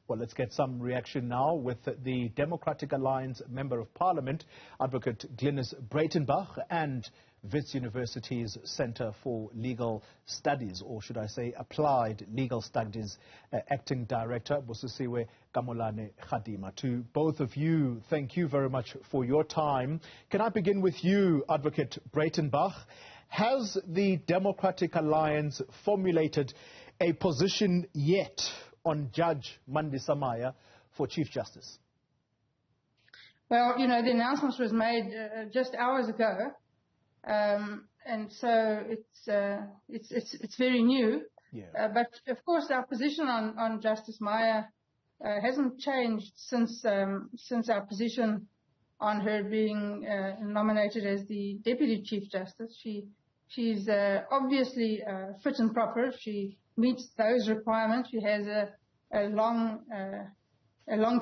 Well, let's get some reaction now with the Democratic Alliance Member of Parliament, Advocate Glynnis Breytenbach, and Wits University's Center for Legal Studies, or should I say Applied Legal Studies, Acting Director, Busisiwe Kamolane-Kgadima. To both of you, thank you very much for your time. Can I begin with you, Advocate Breytenbach? Has the Democratic Alliance formulated a position yet on Judge Mandisa Maya for Chief Justice? Well, you know, the announcement was made just hours ago, and so it's very new. Yeah. But of course, our position on Justice Maya hasn't changed since our position on her being nominated as the Deputy Chief Justice. She's obviously fit and proper. She meets those requirements. She has a long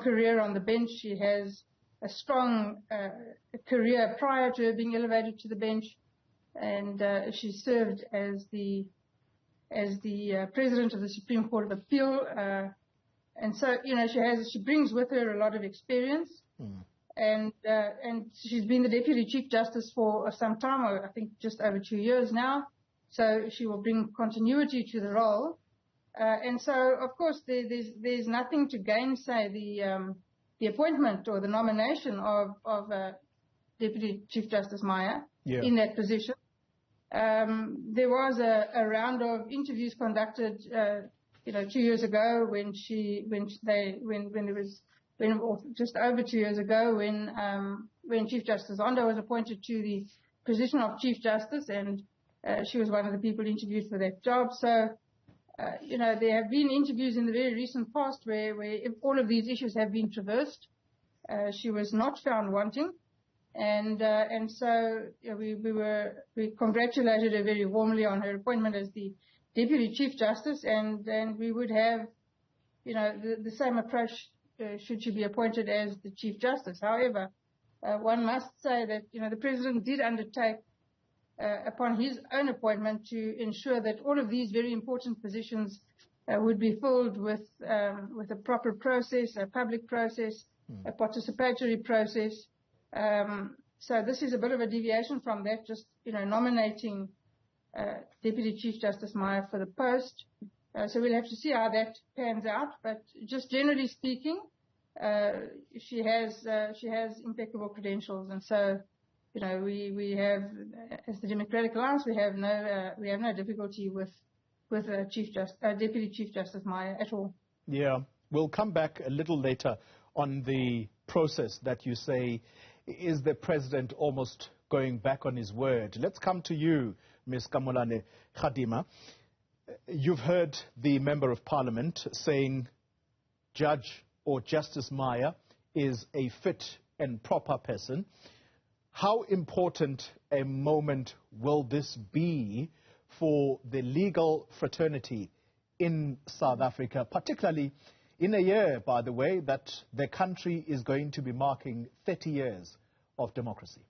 career on the bench. She has a strong career prior to her being elevated to the bench, and she served as the President of the Supreme Court of Appeal. And so, you know, she brings with her a lot of experience. And she's been the Deputy Chief Justice for some time, I think just over 2 years now. So she will bring continuity to the role. And so, of course, there's nothing to gainsay the appointment or the nomination of Deputy Chief Justice Maya in that position. There was a round of interviews conducted, 2 years ago just over 2 years ago when Chief Justice Ondo was appointed to the position of Chief Justice, and she was one of the people interviewed for that job. So, there have been interviews in the very recent past where all of these issues have been traversed. She was not found wanting, and so we congratulated her very warmly on her appointment as the Deputy Chief Justice, and we would have, the same approach should she be appointed as the Chief Justice. However, one must say that, the President did undertake upon his own appointment to ensure that all of these very important positions would be filled with a proper process, a public process, a participatory process. So this is a bit of a deviation from that, just, nominating Deputy Chief Justice Maya for the post. So we'll have to see how that pans out. But just generally speaking, she has impeccable credentials, and so we have, as the Democratic Alliance, we have no difficulty with Deputy Chief Justice Maya at all. Yeah, we'll come back a little later on the process that you say is the President almost going back on his word. Let's come to you, Ms. Kamolane-Kgadima. You've heard the Member of Parliament saying Judge or Justice Maya is a fit and proper person. How important a moment will this be for the legal fraternity in South Africa, particularly in a year, by the way, that the country is going to be marking 30 years of democracy?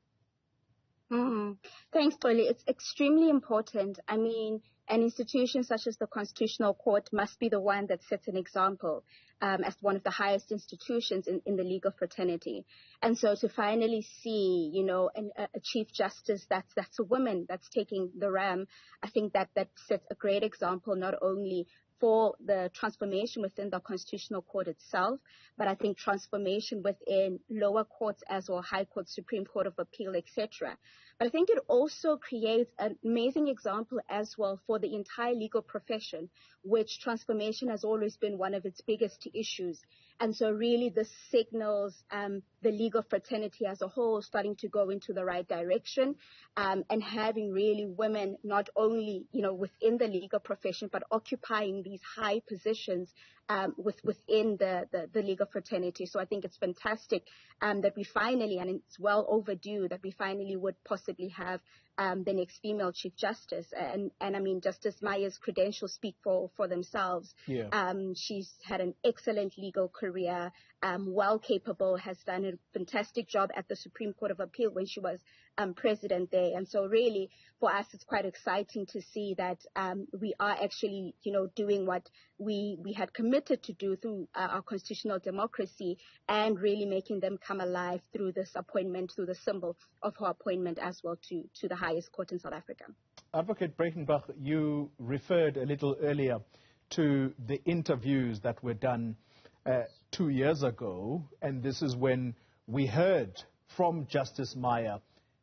Thanks, Toli. It's extremely important. I mean, an institution such as the Constitutional Court must be the one that sets an example as one of the highest institutions in the legal fraternity. And so to finally see, a Chief Justice that's a woman that's taking the ram, I think that sets a great example not only for the transformation within the Constitutional Court itself, but I think transformation within lower courts as well, High Court, Supreme Court of Appeal, etc. But I think it also creates an amazing example as well for the entire legal profession, which transformation has always been one of its biggest issues. And so really this signals the legal fraternity as a whole starting to go into the right direction, and having really women not only, within the legal profession, but occupying these high positions within the legal fraternity. So I think it's fantastic that we finally, and it's well overdue, that we finally would possibly have the next female Chief Justice. And I mean, Justice Maya's credentials speak for themselves. Yeah. She's had an excellent legal career, well capable, has done a fantastic job at the Supreme Court of Appeal when she was president there. And so really, for us, it's quite exciting to see that we are actually, doing what we had committed to do through our constitutional democracy, and really making them come alive through this appointment, through the symbol of her appointment as well to the highest court in South Africa. Advocate Breytenbach, you referred a little earlier to the interviews that were done 2 years ago, and this is when we heard from Justice Maya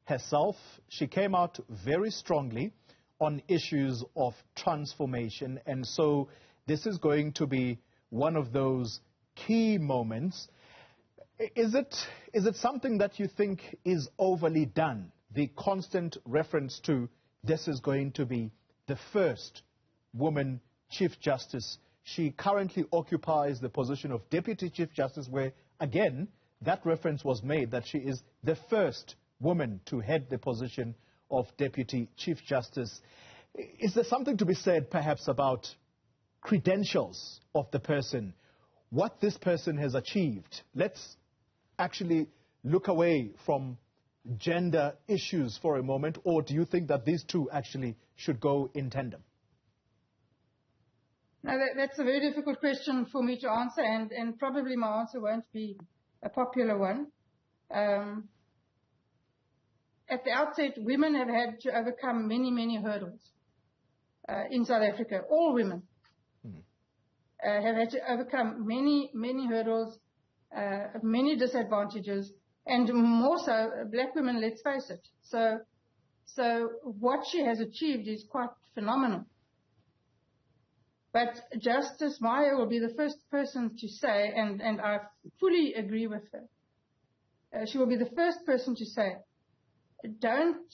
herself. She came out very strongly on issues of transformation, and so this is going to be one of those key moments. Is it something that you think is overly done, the constant reference to this is going to be the first woman Chief Justice? She currently occupies the position of Deputy Chief Justice, where, again, that reference was made that she is the first woman to head the position of Deputy Chief Justice. Is there something to be said, perhaps, about credentials of the person, what this person has achieved? Let's actually look away from gender issues for a moment, or do you think that these two actually should go in tandem? No, that's a very difficult question for me to answer, and probably my answer won't be a popular one. At the outset, women have had to overcome many, many hurdles in South Africa. All women have had to overcome many, many hurdles, many disadvantages, and more so, black women, let's face it. So what she has achieved is quite phenomenal. But Justice Maya will be the first person to say, and I fully agree with her, she will be the first person to say, don't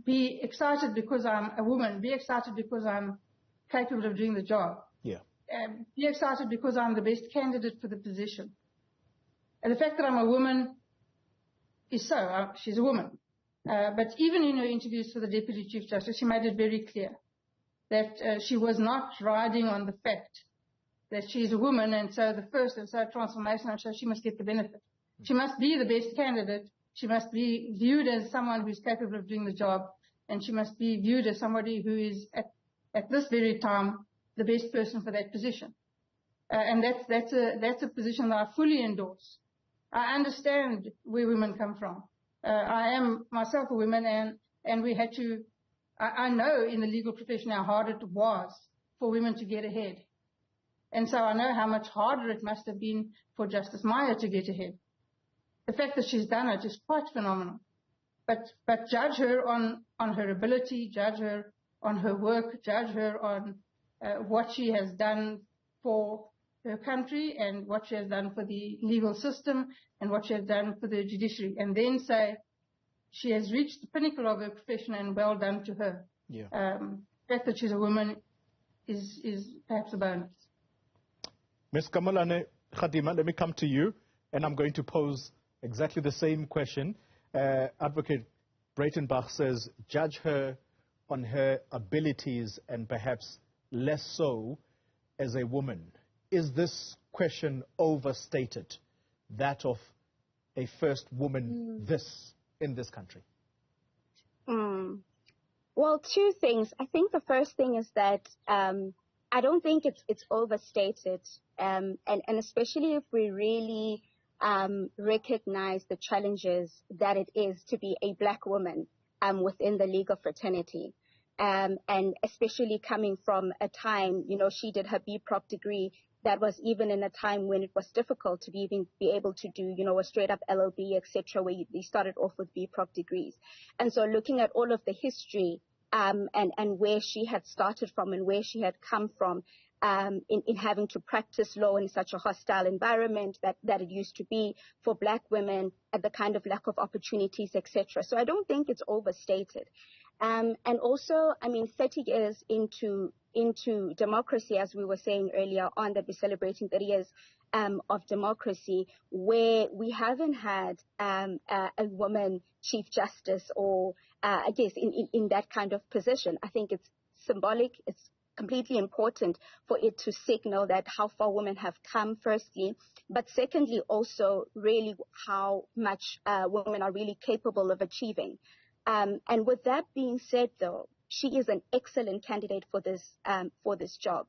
be excited because I'm a woman, be excited because I'm capable of doing the job. Yeah. Be excited because I'm the best candidate for the position. And the fact that I'm a woman is so. She's a woman. But even in her interviews for the Deputy Chief Justice, she made it very clear that she was not riding on the fact that she's a woman and so the first and so transformational, so she must get the benefit. She must be the best candidate. She must be viewed as someone who's capable of doing the job, and she must be viewed as somebody who is, at this very time, the best person for that position. And that's a position that I fully endorse. I understand where women come from. I am myself a woman, and we had to, I know in the legal profession how hard it was for women to get ahead. And so I know how much harder it must have been for Justice Maya to get ahead. The fact that she's done it is quite phenomenal. But judge her on her ability, judge her on her work, judge her on what she has done for her country and what she has done for the legal system and what she has done for the judiciary, and then say she has reached the pinnacle of her profession and well done to her. Yeah. The fact that she's a woman is perhaps a bonus. Ms. Kamolane-Kgadima, let me come to you, and I'm going to pose exactly the same question. Advocate Breytenbach says, judge her on her abilities and perhaps less so as a woman. Is this question overstated, that of a first woman in this country? Well, two things. I think the first thing is that I don't think it's overstated, and especially if we really recognize the challenges that it is to be a black woman within the legal fraternity. And especially coming from a time, she did her B.Proc degree. That was even in a time when it was difficult to even be able to do, a straight up LLB, etc., where they started off with B.Proc degrees. And so looking at all of the history and where she had started from and where she had come from in having to practice law in such a hostile environment that it used to be for black women, at the kind of lack of opportunities, etc. So I don't think it's overstated. And also, 30 years into democracy, as we were saying earlier on, that we're celebrating 30 years of democracy, where we haven't had a woman chief justice or, I guess, in that kind of position. I think it's symbolic, it's completely important for it to signal that how far women have come, firstly, but secondly, also really how much women are really capable of achieving. And with that being said, though, she is an excellent candidate for this job.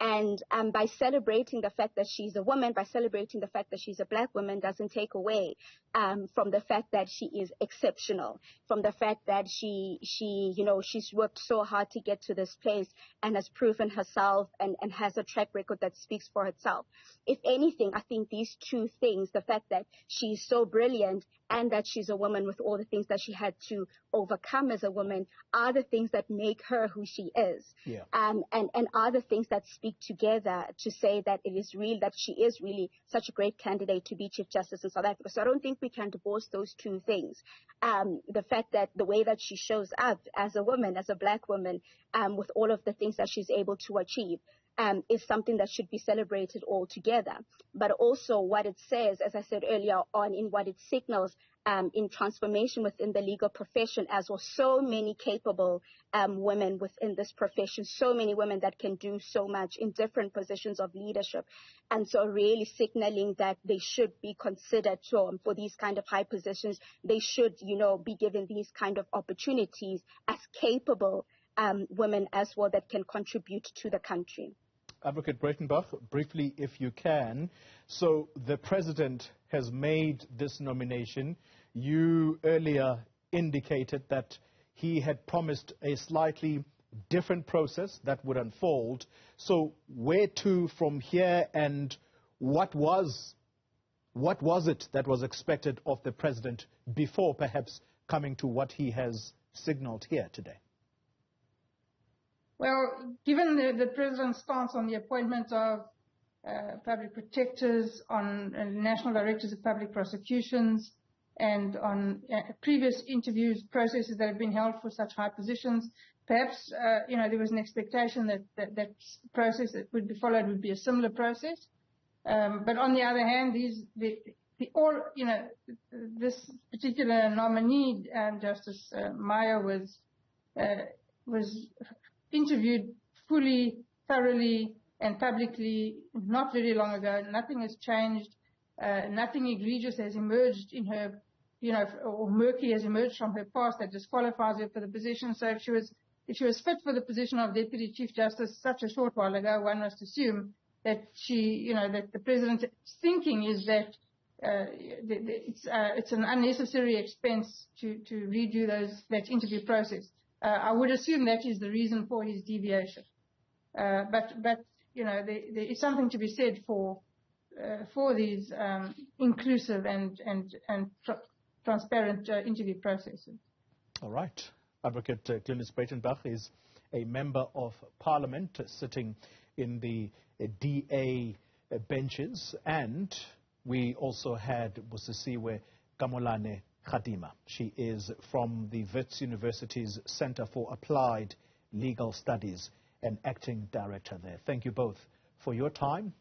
And by celebrating the fact that she's a woman, by celebrating the fact that she's a black woman, doesn't take away from the fact that she is exceptional, from the fact that she's worked so hard to get to this place and has proven herself and has a track record that speaks for itself. If anything, I think these two things, the fact that she's so brilliant and that she's a woman with all the things that she had to overcome as a woman, are the things that make her who she is. Yeah. And are the things that speak together to say that it is real, that she is really such a great candidate to be Chief Justice in South Africa. So I don't think we can divorce those two things. The fact that the way that she shows up as a woman, as a black woman, with all of the things that she's able to achieve, is something that should be celebrated altogether. But also what it says, as I said earlier on, in what it signals in transformation within the legal profession, as well, so many capable women within this profession, so many women that can do so much in different positions of leadership. And so really signaling that they should be considered for these kind of high positions. They should, be given these kind of opportunities as capable women as well that can contribute to the country. Advocate Breytenbach, briefly, if you can. So the president has made this nomination. You earlier indicated that he had promised a slightly different process that would unfold. So where to from here, and what was it that was expected of the president before perhaps coming to what he has signaled here today? Well, given the president's stance on the appointment of public protectors, on national directors of public prosecutions, and on previous interviews, processes that have been held for such high positions, perhaps there was an expectation that process that would be followed would be a similar process. But on the other hand, this particular nominee, Justice Maya, was interviewed fully, thoroughly, and publicly not very long ago. Nothing has changed. Nothing egregious has emerged in her, or murky has emerged from her past that disqualifies her for the position. So if she was fit for the position of Deputy Chief Justice such a short while ago, one must assume that that the president's thinking is that it's an unnecessary expense to redo that interview process. I would assume that is the reason for his deviation. But there is something to be said for these inclusive and transparent interview processes. All right. Advocate Glynnis Breytenbach is a member of Parliament sitting in the DA benches, and we also had Busisiwe Kamolane-Kgadima. She is from the Wits University's Center for Applied Legal Studies and acting director there. Thank you both for your time